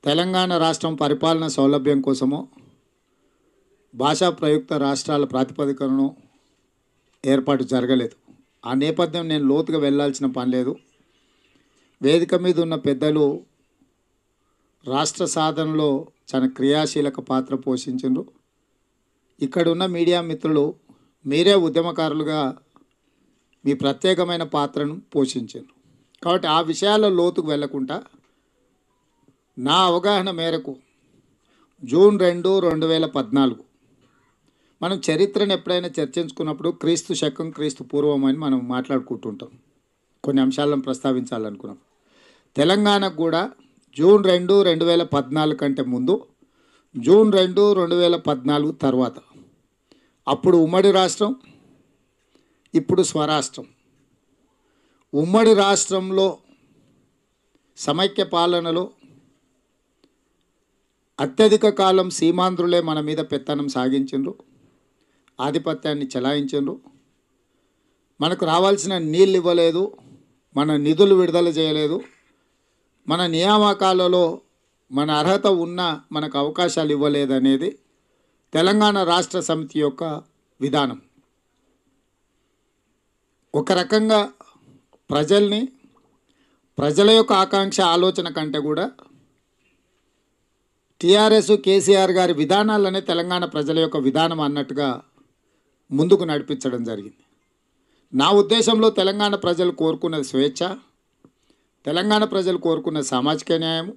తెలంగాణ రాష్ట్రం పరిపాలన సౌలభ్యం కోసమో భాషా ప్రయుక్త రాష్ట్రాల ప్రాతిపదికను ఏర్పాటు జరగలేదు. ఆ నేపథ్యం నేను లోతుగా వెళ్ళాల్సిన పని లేదు. వేదిక మీద ఉన్న పెద్దలు రాష్ట్ర సాధనలో చాలా క్రియాశీలక పాత్ర పోషించారు. ఇక్కడున్న మీడియా మిత్రులు మీరే ఉద్యమకారులుగా మీ ప్రత్యేకమైన పాత్రను పోషించారు. కాబట్టి ఆ విషయాల లోతుకు వెళ్ళకుండా నా అవగాహన మేరకు జూన్ 2, 2014 మనం చరిత్రను ఎప్పుడైనా చర్చించుకున్నప్పుడు క్రీస్తు శకం క్రీస్తు పూర్వం అని మనం మాట్లాడుకుంటుంటాం. కొన్ని అంశాలను ప్రస్తావించాలనుకున్నాం. తెలంగాణకు కూడా జూన్ 2, 2014 కంటే ముందు, జూన్ 2, 2014 తర్వాత, అప్పుడు ఉమ్మడి రాష్ట్రం, ఇప్పుడు స్వరాష్ట్రం. ఉమ్మడి రాష్ట్రంలో సమైక్య పాలనలో అత్యధిక కాలం సీమాంధ్రులే మన మీద పెత్తనం సాగించిండ్రు, ఆధిపత్యాన్ని చెలాయించిండ్రు. మనకు రావాల్సిన నీళ్ళు ఇవ్వలేదు, మన నిధులు విడుదల చేయలేదు, మన నియామకాలలో మన అర్హత ఉన్నా మనకు అవకాశాలు ఇవ్వలేదనేది తెలంగాణ రాష్ట్ర సమితి యొక్క విధానం. ఒక రకంగా ప్రజల యొక్క ఆకాంక్ష ఆలోచన కంటే కూడా టీఆర్ఎస్ కేసీఆర్ గారి విధానాలనే తెలంగాణ ప్రజల యొక్క విధానం అన్నట్టుగా ముందుకు నడిపించడం జరిగింది. నా ఉద్దేశంలో తెలంగాణ ప్రజలు కోరుకున్నది స్వేచ్ఛ, తెలంగాణ ప్రజలు కోరుకున్న సామాజిక న్యాయం,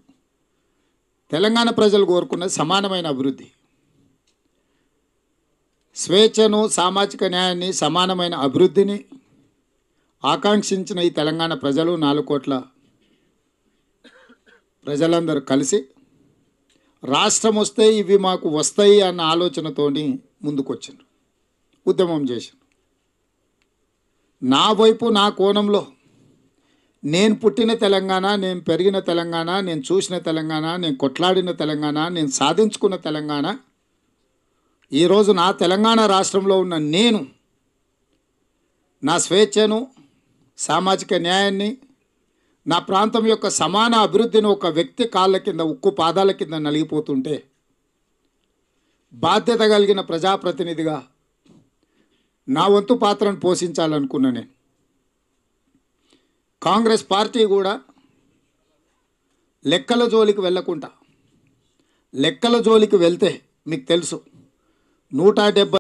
తెలంగాణ ప్రజలు కోరుకున్న సమానమైన అభివృద్ధి. స్వేచ్ఛను, సామాజిక న్యాయాన్ని, సమానమైన అభివృద్ధిని ఆకాంక్షించిన ఈ తెలంగాణ ప్రజలు 4 కోట్ల ప్రజలందరూ కలిసి రాష్ట్రం వస్తే ఇవి మాకు వస్తాయి అన్న ఆలోచనతోని ముందుకొచ్చిండ్రు, ఉద్యమం చేసిండ్రు. నా వైపు, నా కోణంలో నేను పుట్టిన తెలంగాణ, నేను పెరిగిన తెలంగాణ, నేను చూసిన తెలంగాణ, నేను కొట్లాడిన తెలంగాణ, నేను సాధించుకున్న తెలంగాణ, ఈరోజు నా తెలంగాణ రాష్ట్రంలో ఉన్న నేను నా స్వేచ్ఛను, సామాజిక న్యాయాన్ని, నా ప్రాంతం యొక్క సమాన అభివృద్ధిని ఒక వ్యక్తి కాళ్ళ కింద, ఉక్కు పాదాల కింద నలిగిపోతుంటే బాధ్యత కలిగిన ప్రజాప్రతినిధిగా నా వంతు పాత్రను పోషించాలనుకున్నా నేను. కాంగ్రెస్ పార్టీ కూడా లెక్కల జోలికి వెళ్ళకుండా, లెక్కల జోలికి వెళ్తే మీకు తెలుసు 170